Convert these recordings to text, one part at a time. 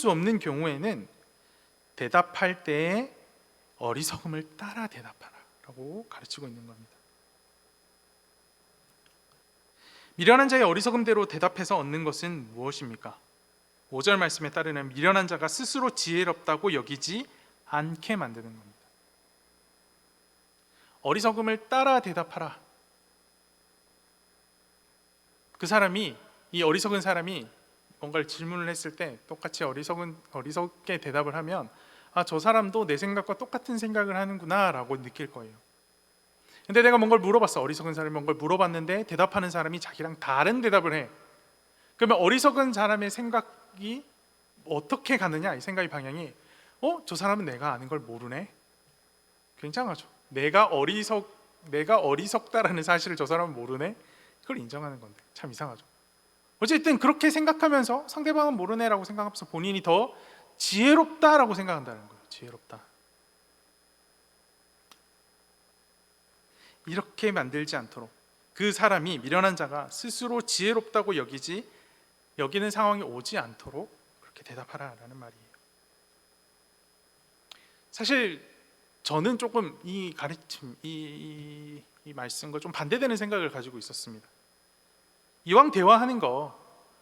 수 없는 경우에는 대답할 때에 어리석음을 따라 대답하라 라고 가르치고 있는 겁니다. 미련한 자의 어리석음대로 대답해서 얻는 것은 무엇입니까? 5절 말씀에 따르는 미련한 자가 스스로 지혜롭다고 여기지 않게 만드는 겁니다. 어리석음을 따라 대답하라. 이 어리석은 사람이 뭔가를 질문을 했을 때 똑같이 어리석게 대답을 하면 저 사람도 내 생각과 똑같은 생각을 하는구나 라고 느낄 거예요. 근데 내가 뭔가를 물어봤어. 어리석은 사람이 뭔가를 물어봤는데 대답하는 사람이 자기랑 다른 대답을 해. 그러면 어리석은 사람의 생각이 어떻게 가느냐, 이 생각의 방향이 저 사람은 내가 아는 걸 모르네. 굉장하죠. 내가 어리석다라는 사실을 저 사람은 모르네. 그걸 인정하는 건데 참 이상하죠. 어쨌든 그렇게 생각하면서 상대방은 모르네라고 생각하면서 본인이 더 지혜롭다라고 생각한다는 거예요. 지혜롭다. 이렇게 만들지 않도록, 그 사람이, 미련한 자가 스스로 지혜롭다고 여기는 상황이 오지 않도록 그렇게 대답하라라는 말이에요. 사실 저는 조금 이 가르침, 이 말씀과 좀 반대되는 생각을 가지고 있었습니다. 이왕 대화하는 거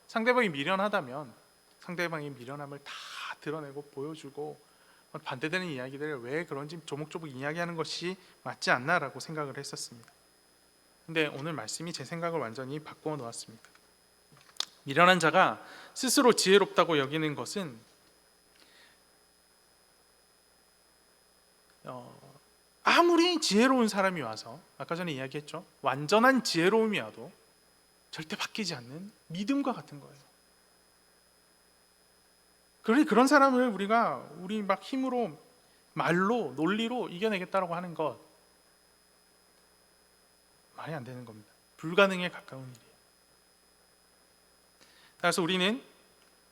상대방이 미련하다면 상대방의 미련함을 다 드러내고 보여주고 반대되는 이야기들을 왜 그런지 조목조목 이야기하는 것이 맞지 않나라고 생각을 했었습니다. 근데 오늘 말씀이 제 생각을 완전히 바꾸어 놓았습니다. 미련한 자가 스스로 지혜롭다고 여기는 것은 아무리 지혜로운 사람이 와서, 아까 전에 이야기했죠, 완전한 지혜로움이 와도 절대 바뀌지 않는 믿음과 같은 거예요. 그러니 그런 사람을 우리 막 힘으로, 말로, 논리로 이겨내겠다라고 하는 것, 말이 안 되는 겁니다. 불가능에 가까운 일이에요. 따라서 우리는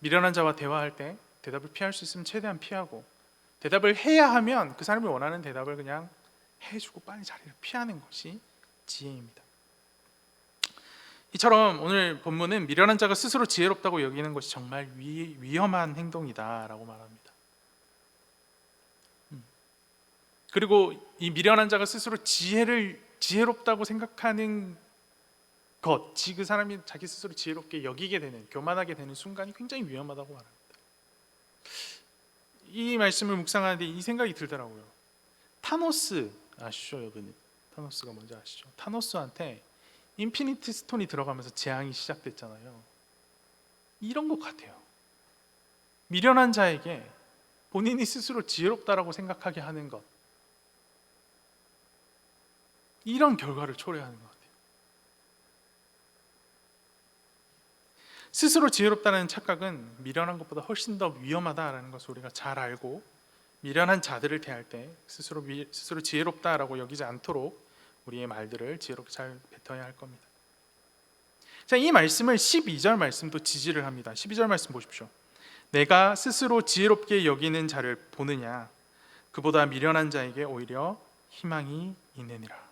미련한 자와 대화할 때 대답을 피할 수 있으면 최대한 피하고, 대답을 해야 하면 그 사람이 원하는 대답을 그냥 해주고 빨리 자리를 피하는 것이 지혜입니다. 이처럼 오늘 본문은 미련한 자가 스스로 지혜롭다고 여기는 것이 정말 위험한 행동이다라고 말합니다. 그리고 이 미련한 자가 스스로 지혜롭다고 생각하는 것, 그 사람이 자기 스스로 지혜롭게 여기게 되는, 교만하게 되는 순간이 굉장히 위험하다고 말합니다. 이 말씀을 묵상하는데 이 생각이 들더라고요. 타노스 아시죠, 여러분? 타노스가 뭔지 아시죠? 타노스한테 인피니티 스톤이 들어가면서 재앙이 시작됐잖아요. 이런 것 같아요. 미련한 자에게 본인이 스스로 지혜롭다라고 생각하게 하는 것, 이런 결과를 초래하는 것 같아요. 스스로 지혜롭다는 착각은 미련한 것보다 훨씬 더 위험하다라는 것을 우리가 잘 알고, 미련한 자들을 대할 때 스스로 지혜롭다라고 여기지 않도록 우리의 말들을 지혜롭게 잘 뱉어야 할 겁니다. 자, 이 말씀을 12절 말씀도 지지를 합니다. 12절 말씀 보십시오. 내가 스스로 지혜롭게 여기는 자를 보느냐, 그보다 미련한 자에게 오히려 희망이 있느니라.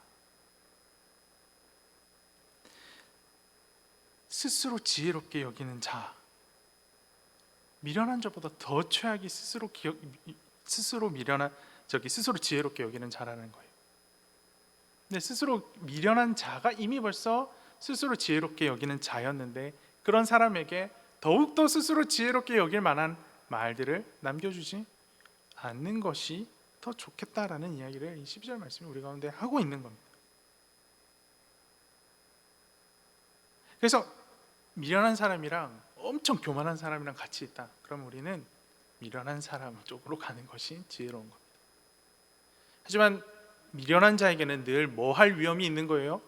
스스로 지혜롭게 여기는 자, 미련한 자보다 더 최악이 스스로 지혜롭게 여기는 자라는 거예요. 근데 스스로 미련한 자가 이미 벌써 스스로 지혜롭게 여기는 자였는데, 그런 사람에게 더욱더 스스로 지혜롭게 여길 만한 말들을 남겨주지 않는 것이 더 좋겠다라는 이야기를 이 12절 말씀이 우리 가운데 하고 있는 겁니다. 그래서 미련한 사람이랑 엄청 교만한 사람이랑 같이 있다, 그럼 우리는 미련한 사람 쪽으로 가는 것이 지혜로운 겁니다. 하지만 미련한 자에게는 늘 뭐 할 위험이 있는 거예요?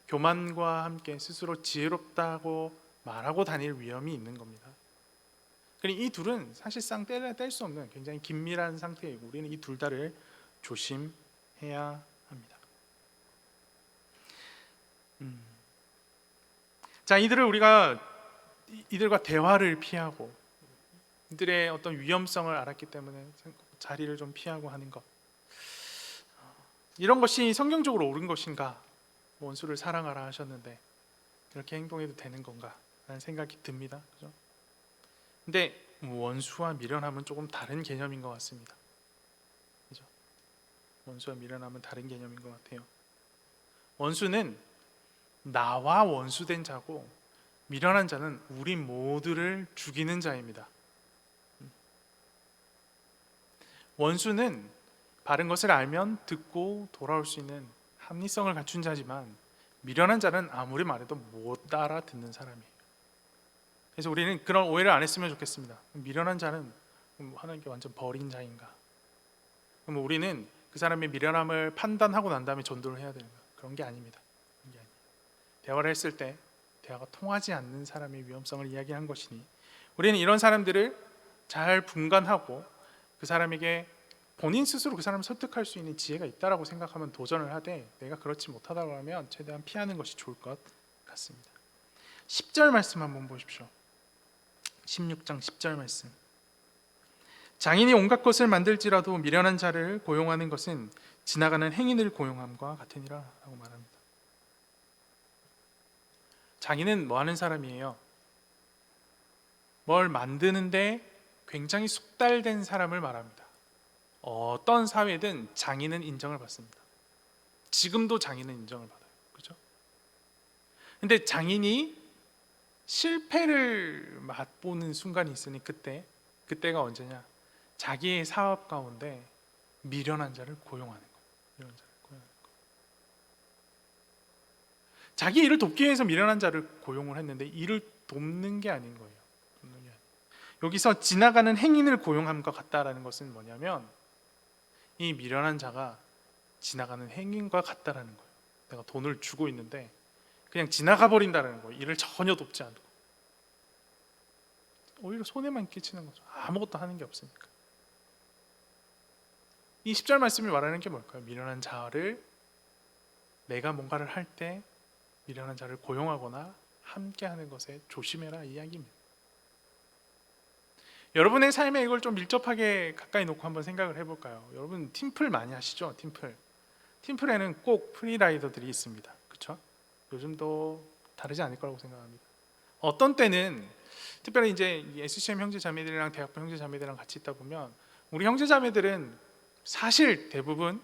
교만과 함께 스스로 지혜롭다고 말하고 다닐 위험이 있는 겁니다. 그러니 이 둘은 사실상 뗄 수 없는 굉장히 긴밀한 상태이고, 우리는 이 둘 다를 조심해야 합니다. 자, 이들과 대화를 피하고 이들의 어떤 위험성을 알았기 때문에 자리를 좀 피하고 하는 것, 이런 것이 성경적으로 옳은 것인가? 원수를 사랑하라 하셨는데 이렇게 행동해도 되는 건가? 라는 생각이 듭니다. 그죠? 근데 원수와 미련함은 조금 다른 개념인 것 같습니다. 그죠? 원수와 미련함은 다른 개념인 것 같아요. 원수는 나와 원수된 자고, 미련한 자는 우리 모두를 죽이는 자입니다. 원수는 바른 것을 알면 듣고 돌아올 수 있는 합리성을 갖춘 자지만, 미련한 자는 아무리 말해도 못 알아듣는 사람이에요. 그래서 우리는 그런 오해를 안 했으면 좋겠습니다. 미련한 자는 하나님께 완전 버린 자인가? 그럼 우리는 그 사람의 미련함을 판단하고 난 다음에 전도를 해야 되는 거예요. 그런 게 아닙니다. 그런 게 아니에요. 대화를 했을 때 대화가 통하지 않는 사람의 위험성을 이야기한 것이니, 우리는 이런 사람들을 잘 분간하고 그 사람에게 본인 스스로 그 사람을 설득할 수 있는 지혜가 있다라고 생각하면 도전을 하되, 내가 그렇지 못하다고 하면 최대한 피하는 것이 좋을 것 같습니다. 10절 말씀 한번 보십시오. 16장 10절 말씀. 장인이 온갖 것을 만들지라도 미련한 자를 고용하는 것은 지나가는 행인을 고용함과 같으니라 라고 말합니다. 장인은 뭐 하는 사람이에요? 뭘 만드는데 굉장히 숙달된 사람을 말합니다. 어떤 사회든 장인은 인정을 받습니다. 지금도 장인은 인정을 받아요. 그렇죠? 근데 장인이 실패를 맛보는 순간이 있으니 그때가 언제냐? 자기의 사업 가운데 미련한 자를 고용하는 거예요. 미련한 자를 고용하는 거예요. 자기 일을 돕기 위해서 미련한 자를 고용을 했는데 일을 돕는 게 아닌 거예요. 여기서 지나가는 행인을 고용함과 같다라는 것은 뭐냐면, 이 미련한 자가 지나가는 행인과 같다라는 거예요. 내가 돈을 주고 있는데 그냥 지나가 버린다는 거예요. 일을 전혀 돕지 않고 오히려 손해만 끼치는 거죠. 아무것도 하는 게 없으니까. 이 10절 말씀이 말하는 게 뭘까요? 미련한 자를, 내가 뭔가를 할 때 미련한 자를 고용하거나 함께하는 것에 조심해라, 이 이야기입니다. 여러분의 삶에 이걸 좀 밀접하게 가까이 놓고 한번 생각을 해볼까요? 여러분 팀플 많이 하시죠? 팀플에는 꼭 프리라이더들이 있습니다. 그렇죠? 요즘도 다르지 않을 거라고 생각합니다. 어떤 때는 특별히 이제 SCM 형제 자매들이랑 대학부 형제 자매들이랑 같이 있다 보면, 우리 형제 자매들은 사실 대부분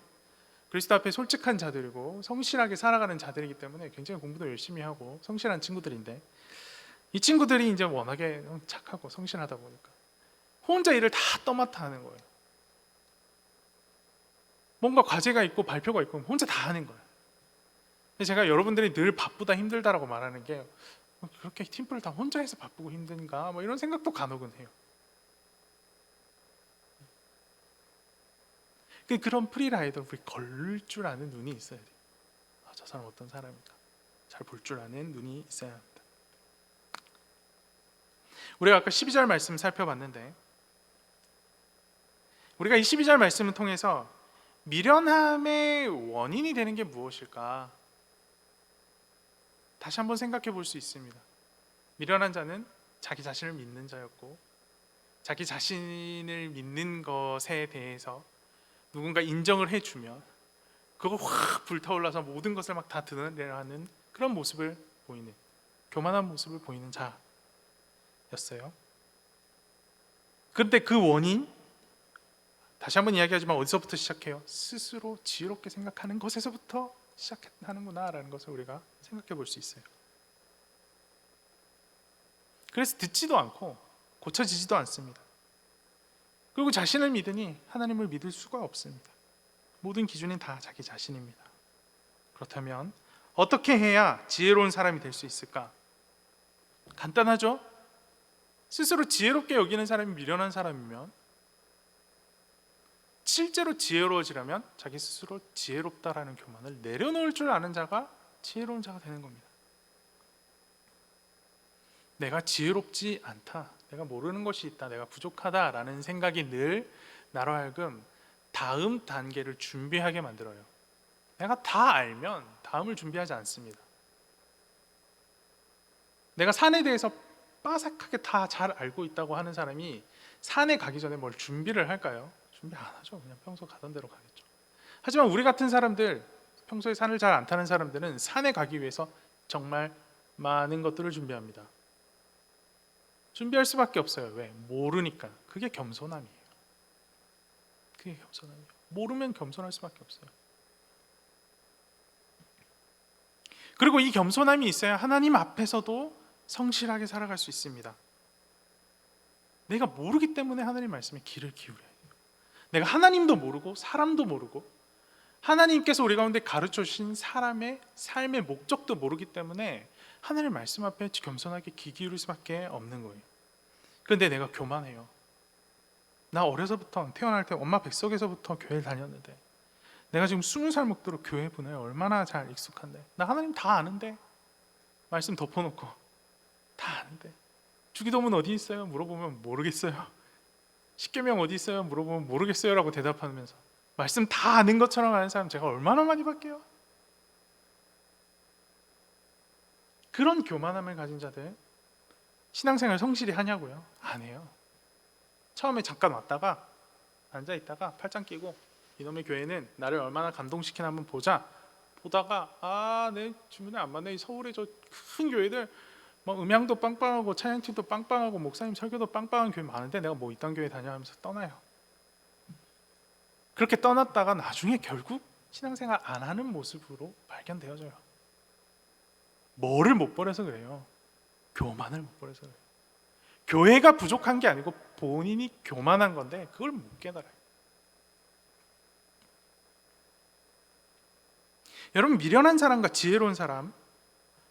그리스도 앞에 솔직한 자들이고 성실하게 살아가는 자들이기 때문에 굉장히 공부도 열심히 하고 성실한 친구들인데, 이 친구들이 이제 워낙에 착하고 성실하다 보니까 혼자 일을 다 떠맡아 하는 거예요. 뭔가 과제가 있고 발표가 있고 혼자 다 하는 거예요. 제가 여러분들이 늘 바쁘다 힘들다라고 말하는 게, 그렇게 팀플을 다 혼자 해서 바쁘고 힘든가 뭐 이런 생각도 간혹은 해요. 그런 프리라이더, 우리 걸 줄 아는 눈이 있어야 돼요. 저 사람 어떤 사람인가 잘 볼 줄 아는 눈이 있어야 합니다. 우리가 아까 12절 말씀 살펴봤는데, 우리가 이 12절 말씀을 통해서 미련함의 원인이 되는 게 무엇일까 다시 한번 생각해 볼 수 있습니다. 미련한 자는 자기 자신을 믿는 자였고, 자기 자신을 믿는 것에 대해서 누군가 인정을 해주면 그거 확 불타올라서 모든 것을 막 다 드러내는 그런 모습을 보이는, 교만한 모습을 보이는 자였어요. 그런데 그 원인, 다시 한번 이야기하지만 어디서부터 시작해요? 스스로 지혜롭게 생각하는 것에서부터 시작하는구나 라는 것을 우리가 생각해 볼 수 있어요. 그래서 듣지도 않고 고쳐지지도 않습니다. 그리고 자신을 믿으니 하나님을 믿을 수가 없습니다. 모든 기준은 다 자기 자신입니다. 그렇다면 어떻게 해야 지혜로운 사람이 될 수 있을까? 간단하죠? 스스로 지혜롭게 여기는 사람이 미련한 사람이면, 실제로 지혜로워지려면 자기 스스로 지혜롭다라는 교만을 내려놓을 줄 아는 자가 지혜로운 자가 되는 겁니다. 내가 지혜롭지 않다, 내가 모르는 것이 있다, 내가 부족하다라는 생각이 늘 나로 하여금 다음 단계를 준비하게 만들어요. 내가 다 알면 다음을 준비하지 않습니다. 내가 산에 대해서 빠삭하게 다 잘 알고 있다고 하는 사람이 산에 가기 전에 뭘 준비를 할까요? 준비 안 하죠. 그냥 평소 가던 대로 가겠죠. 하지만 우리 같은 사람들, 평소에 산을 잘 안 타는 사람들은 산에 가기 위해서 정말 많은 것들을 준비합니다. 준비할 수밖에 없어요. 왜? 모르니까. 그게 겸손함이에요. 그게 겸손함이에요. 모르면 겸손할 수밖에 없어요. 그리고 이 겸손함이 있어야 하나님 앞에서도 성실하게 살아갈 수 있습니다. 내가 모르기 때문에 하나님 말씀에 귀를 기울여야 돼요. 내가 하나님도 모르고 사람도 모르고 하나님께서 우리 가운데 가르쳐 주신 사람의 삶의 목적도 모르기 때문에 하나님 말씀 앞에 겸손하게 귀 기울일 수밖에 없는 거예요. 그런데 내가 교만해요. 나 어려서부터 태어날 때 엄마 뱃속에서부터 교회를 다녔는데 내가 지금 20살 먹도록 교회 분에 얼마나 잘 익숙한데 나 하나님 다 아는데 말씀 덮어놓고 다 아는데 주기도문 어디 있어요? 물어보면 모르겠어요. 십계명 어디 있어요? 물어보면 모르겠어요 라고 대답하면서 말씀 다 아는 것처럼 아는 사람 제가 얼마나 많이 봤게요? 그런 교만함을 가진 자들 신앙생활 성실히 하냐고요? 안 해요. 처음에 잠깐 왔다가 앉아있다가 팔짱 끼고 이놈의 교회는 나를 얼마나 감동시키나 한번 보자. 보다가 내 주변에 안 맞네. 서울에 저 큰 교회들 뭐 음향도 빵빵하고 찬양팀도 빵빵하고 목사님 설교도 빵빵한 교회 많은데 내가 뭐 이딴 교회 다녀 하면서 떠나요. 그렇게 떠났다가 나중에 결국 신앙생활 안 하는 모습으로 발견되어져요. 뭐를 못 버려서 그래요? 교만을 못 버려서 그래요. 교회가 부족한 게 아니고 본인이 교만한 건데 그걸 못 깨달아요. 여러분, 미련한 사람과 지혜로운 사람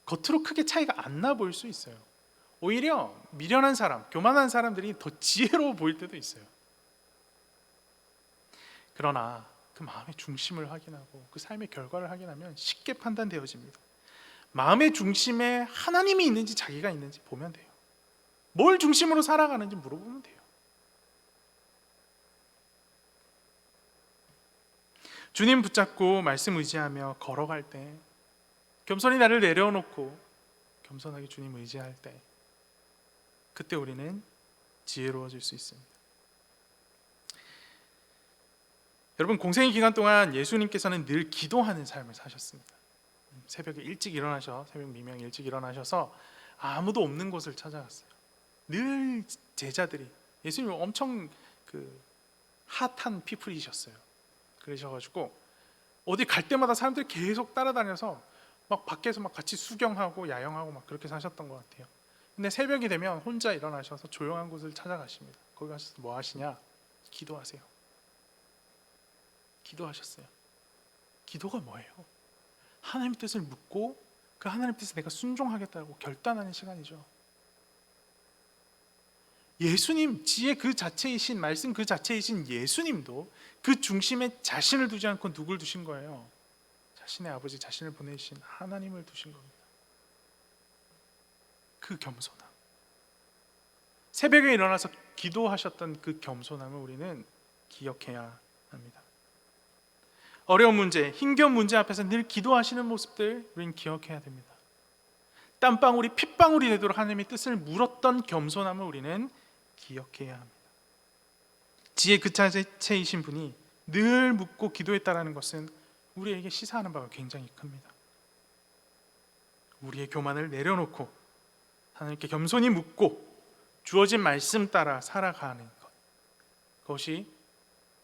겉으로 크게 차이가 안 나 보일 수 있어요. 오히려 미련한 사람, 교만한 사람들이 더 지혜로워 보일 때도 있어요. 그러나 그 마음의 중심을 확인하고 그 삶의 결과를 확인하면 쉽게 판단되어집니다. 마음의 중심에 하나님이 있는지 자기가 있는지 보면 돼요. 뭘 중심으로 살아가는지 물어보면 돼요. 주님 붙잡고 말씀 의지하며 걸어갈 때 겸손히 나를 내려놓고 겸손하게 주님 의지할 때 그때 우리는 지혜로워질 수 있습니다. 여러분, 공생의 기간 동안 예수님께서는 늘 기도하는 삶을 사셨습니다. 새벽에 일찍 일어나셔 새벽 미명 일찍 일어나셔서 아무도 없는 곳을 찾아갔어요. 늘 제자들이 예수님 엄청 핫한 피플이셨어요. 그러셔가지고 어디 갈 때마다 사람들이 계속 따라다녀서 막 밖에서 막 같이 수경하고 야영하고 막 그렇게 사셨던 것 같아요. 근데 새벽이 되면 혼자 일어나셔서 조용한 곳을 찾아가십니다. 거기 가셔서 뭐 하시냐? 기도하세요. 기도하셨어요. 기도가 뭐예요? 하나님 뜻을 묻고 그 하나님 뜻에 내가 순종하겠다고 결단하는 시간이죠. 예수님, 지혜 그 자체이신, 말씀 그 자체이신 예수님도 그 중심에 자신을 두지 않고 누굴 두신 거예요? 자신의 아버지, 자신을 보내신 하나님을 두신 겁니다. 그 겸손함, 새벽에 일어나서 기도하셨던 그 겸손함을 우리는 기억해야 합니다. 어려운 문제, 힘겨운 문제 앞에서 늘 기도하시는 모습들 우리는 기억해야 됩니다. 땀방울이 핏방울이 되도록 하나님의 뜻을 물었던 겸손함을 우리는 기억해야 합니다. 지혜 그 자체이신 분이 늘 묻고 기도했다라는 것은 우리에게 시사하는 바가 굉장히 큽니다. 우리의 교만을 내려놓고 하나님께 겸손히 묻고 주어진 말씀 따라 살아가는 것, 그것이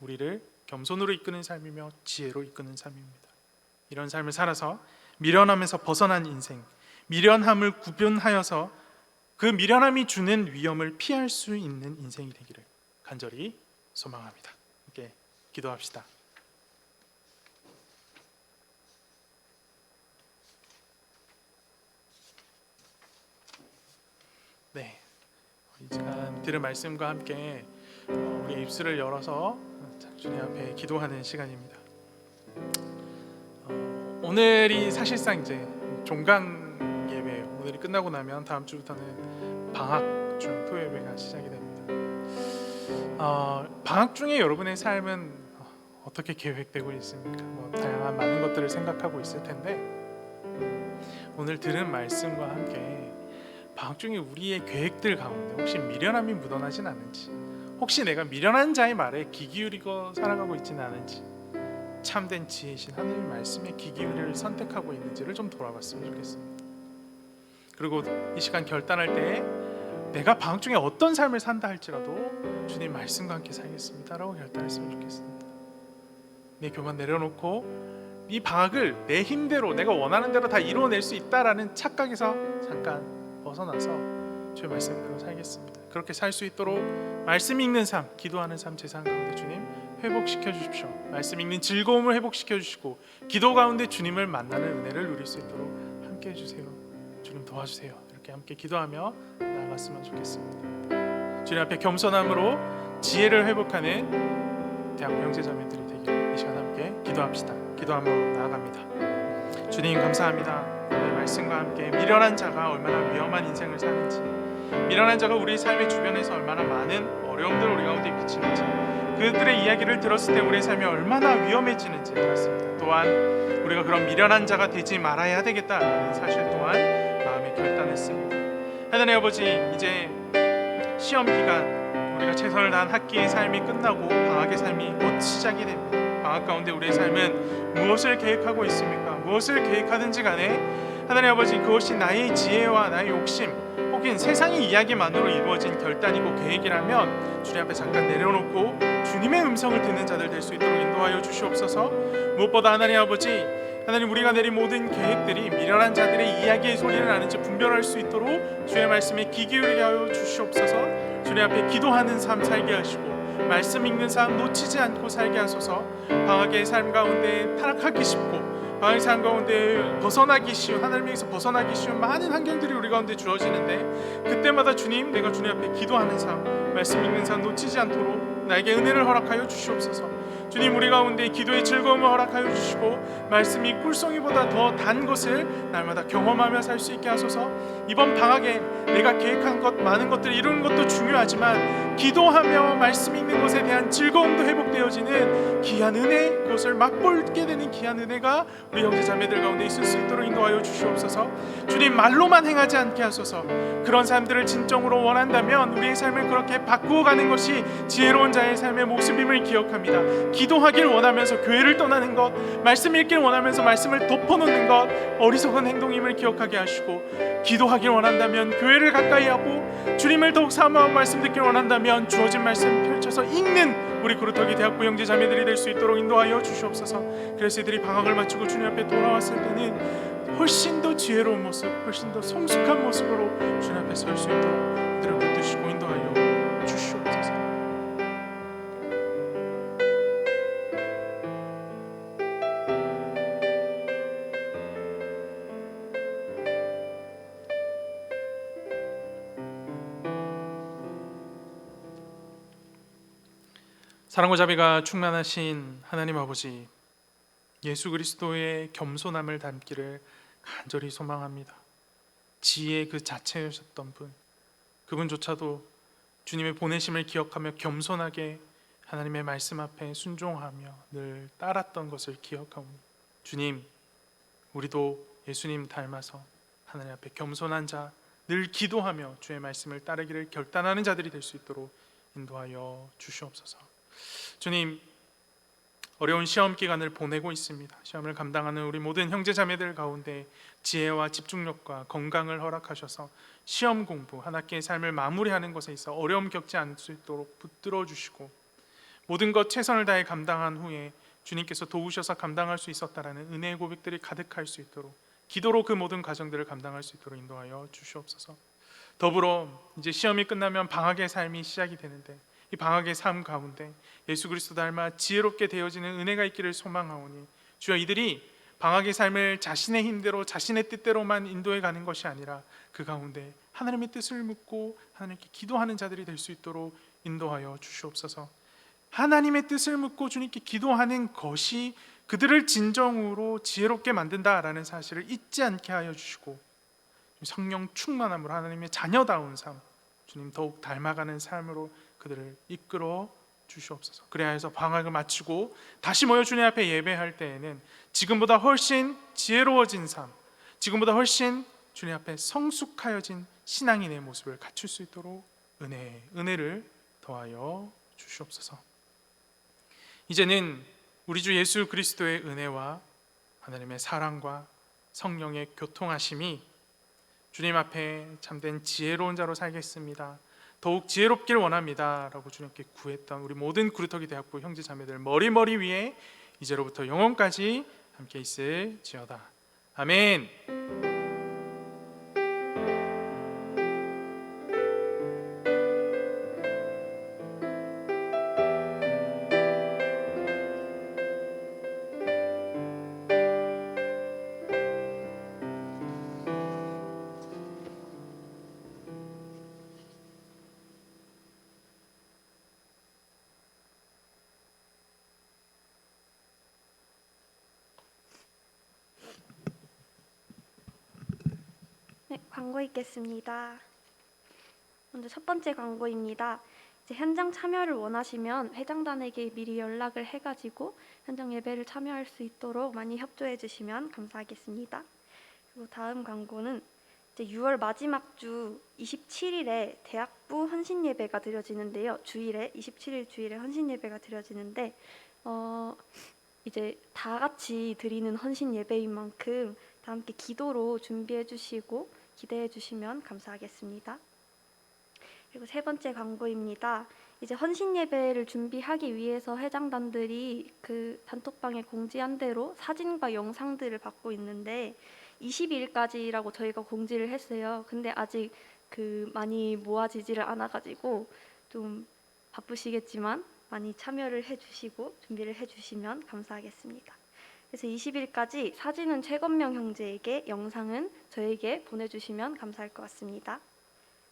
우리를 겸손으로 이끄는 삶이며 지혜로 이끄는 삶입니다. 이런 삶을 살아서 미련함에서 벗어난 인생, 미련함을 구분하여서 그 미련함이 주는 위험을 피할 수 있는 인생이 되기를 간절히 소망합니다. 함께 기도합시다. 네, 이 시간 들은 말씀과 함께 우리 입술을 열어서 주님 앞에 기도하는 시간입니다. 오늘이 사실상 이제 종강 예배예요. 오늘이 끝나고 나면 다음 주부터는 방학 중 토요예배가 시작이 됩니다. 방학 중에 여러분의 삶은 어떻게 계획되고 있습니까? 다양한 많은 것들을 생각하고 있을 텐데 오늘 들은 말씀과 함께 방학 중에 우리의 계획들 가운데 혹시 미련함이 묻어나진 않은지, 혹시 내가 미련한 자의 말에 귀 기울이고 살아가고 있지는 않은지, 참된 지혜이신 하나님의 말씀에 귀 기울이를 선택하고 있는지를 좀 돌아봤으면 좋겠습니다. 그리고 이 시간 결단할 때 내가 방학 중에 어떤 삶을 산다 할지라도 주님 말씀과 함께 살겠습니다라고 결단했으면 좋겠습니다. 내 교만 내려놓고 이 방학을 내 힘대로 내가 원하는 대로 다 이루어낼 수 있다라는 착각에서 잠깐 벗어나서 주의 말씀대로 살겠습니다. 그렇게 살 수 있도록 말씀 읽는 삶, 기도하는 삶 제 삶 가운데 주님 회복시켜 주십시오. 말씀 읽는 즐거움을 회복시켜 주시고 기도 가운데 주님을 만나는 은혜를 누릴 수 있도록 함께 해주세요. 주님 도와주세요. 이렇게 함께 기도하며 나아갔으면 좋겠습니다. 주님 앞에 겸손함으로 지혜를 회복하는 대학로 형제자매들이 되기를 이 시간 함께 기도합시다. 기도함으로 나아갑니다. 주님 감사합니다. 오늘 말씀과 함께 미련한 자가 얼마나 위험한 인생을 사는지, 미련한 자가 우리 삶의 주변에서 얼마나 많은 어려움들 우리 가운데 미치는지, 그들의 이야기를 들었을 때 우리의 삶이 얼마나 위험해지는지 알았습니다. 또한 우리가 그런 미련한 자가 되지 말아야 되겠다는 사실 또한 마음에 결단했습니다. 하나님 아버지, 이제 시험 기간 우리가 최선을 다한 학기의 삶이 끝나고 방학의 삶이 곧 시작이 됩니다. 방학 가운데 우리의 삶은 무엇을 계획하고 있습니까? 무엇을 계획하든지 간에 하나님 아버지, 그것이 나의 지혜와 나의 욕심 혹은 세상의 이야기만으로 이루어진 결단이고 계획이라면 주님 앞에 잠깐 내려놓고 주님의 음성을 듣는 자들 될 수 있도록 인도하여 주시옵소서. 무엇보다 하나님 아버지, 하나님 우리가 내린 모든 계획들이 미련한 자들의 이야기의 소리를 아는지 분별할 수 있도록 주의 말씀에 귀 기울이게 하여 주시옵소서. 주님 앞에 기도하는 삶 살게 하시고 말씀 읽는 삶 놓치지 않고 살게 하소서. 방학의 삶 가운데 타락하기 쉽고 방학의 삶 가운데 벗어나기 쉬운, 하나님에게서 벗어나기 쉬운 많은 환경들이 우리 가운데 주어지는데 그때마다 주님, 내가 주님 앞에 기도하는 삶, 말씀 읽는 삶 놓치지 않도록 나에게 은혜를 허락하여 주시옵소서. 주님, 우리 가운데 기도의 즐거움을 허락하여 주시고 말씀이 꿀송이보다 더 단 것을 날마다 경험하며 살 수 있게 하소서. 이번 방학에 내가 계획한 것 많은 것들을 이루는 것도 중요하지만 기도하며 말씀 읽는 것에 대한 즐거움도 회복되어지는 귀한 은혜, 그것을 맛보게 되는 귀한 은혜가 우리 형제자매들 가운데 있을 수 있도록 인도하여 주시옵소서. 주님, 말로만 행하지 않게 하소서. 그런 삶들을 진정으로 원한다면 우리의 삶을 그렇게 바꾸어 가는 것이 지혜로운 자의 삶의 모습임을 기억합니다. 기도하길 원하면서 교회를 떠나는 것, 말씀 읽길 원하면서 말씀을 덮어놓는 것 어리석은 행동임을 기억하게 하시고, 기도하길 원한다면 교회를 가까이 하고 주님을 더욱 사모하고 말씀 듣길 원한다면 주어진 말씀 펼쳐서 읽는 우리 그루터기 대학부 형제자매들이 될 수 있도록 인도하여 주시옵소서. 그래서 이들이 방학을 마치고 주님 앞에 돌아왔을 때는 훨씬 더 지혜로운 모습, 훨씬 더 성숙한 모습으로 주님 앞에 설 수 있도록 이들을 붙드시고 인도하여 주시옵소서. 사랑과 자비가 충만하신 하나님 아버지, 예수 그리스도의 겸손함을 닮기를 간절히 소망합니다. 지혜의 그 자체이셨던 분, 그분조차도 주님의 보내심을 기억하며 겸손하게 하나님의 말씀 앞에 순종하며 늘 따랐던 것을 기억하오니, 주님, 우리도 예수님 닮아서 하나님 앞에 겸손한 자, 늘 기도하며 주의 말씀을 따르기를 결단하는 자들이 될 수 있도록 인도하여 주시옵소서. 주님, 어려운 시험 기간을 보내고 있습니다. 시험을 감당하는 우리 모든 형제자매들 가운데 지혜와 집중력과 건강을 허락하셔서 시험 공부, 한 학기의 삶을 마무리하는 것에 있어 어려움 겪지 않을 수 있도록 붙들어 주시고, 모든 것 최선을 다해 감당한 후에 주님께서 도우셔서 감당할 수 있었다라는 은혜의 고백들이 가득할 수 있도록, 기도로 그 모든 과정들을 감당할 수 있도록 인도하여 주시옵소서. 더불어 이제 시험이 끝나면 방학의 삶이 시작이 되는데, 이 방학의 삶 가운데 예수 그리스도 닮아 지혜롭게 되어지는 은혜가 있기를 소망하오니, 주여, 이들이 방학의 삶을 자신의 힘대로 자신의 뜻대로만 인도해 가는 것이 아니라 그 가운데 하나님의 뜻을 묻고 하나님께 기도하는 자들이 될 수 있도록 인도하여 주시옵소서. 하나님의 뜻을 묻고 주님께 기도하는 것이 그들을 진정으로 지혜롭게 만든다라는 사실을 잊지 않게 하여 주시고, 성령 충만함으로 하나님의 자녀다운 삶, 주님 더욱 닮아가는 삶으로 그들을 이끌어 주시옵소서. 그래야 해서 방학을 마치고 다시 모여 주님 앞에 예배할 때에는 지금보다 훨씬 지혜로워진 삶, 지금보다 훨씬 주님 앞에 성숙하여진 신앙인의 모습을 갖출 수 있도록 은혜를 더하여 주시옵소서. 이제는 우리 주 예수 그리스도의 은혜와 하나님의 사랑과 성령의 교통하심이 주님 앞에 참된 지혜로운 자로 살겠습니다. 더욱 지혜롭길 원합니다. 라고 주님께 구했던 우리 모든 구루터기 대학부 형제 자매들 머리 위에 이제로부터 영원까지 함께 있을지어다. 아멘. 네, 광고 있겠습니다. 먼저 첫 번째 광고입니다. 이제 현장 참여를 원하시면 회장단에게 미리 연락을 해가지고 현장 예배를 참여할 수 있도록 많이 협조해 주시면 감사하겠습니다. 그리고 다음 광고는 이제 6월 마지막 주 27일에 대학부 헌신 예배가 드려지는데요. 주일에 27일 주일에 헌신 예배가 드려지는데 이제 다 같이 드리는 헌신 예배인 만큼 다 함께 기도로 준비해 주시고 기대해 주시면 감사하겠습니다. 그리고 세 번째 광고입니다. 이제 헌신 예배를 준비하기 위해서 회장단들이 그 단톡방에 공지한 대로 사진과 영상들을 받고 있는데 22일까지라고 저희가 공지를 했어요. 근데 아직 많이 모아지지를 않아가지고 좀 바쁘시겠지만 많이 참여를 해주시고 준비를 해주시면 감사하겠습니다. 그래서 20일까지 사진은 최건명 형제에게, 영상은 저에게 보내주시면 감사할 것 같습니다.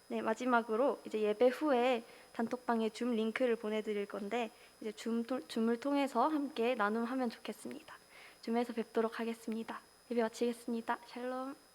네, 마지막으로 이제 예배 후에 단톡방에 줌 링크를 보내드릴 건데 이제 줌을 통해서 함께 나눔하면 좋겠습니다. 줌에서 뵙도록 하겠습니다. 예배 마치겠습니다. 샬롬.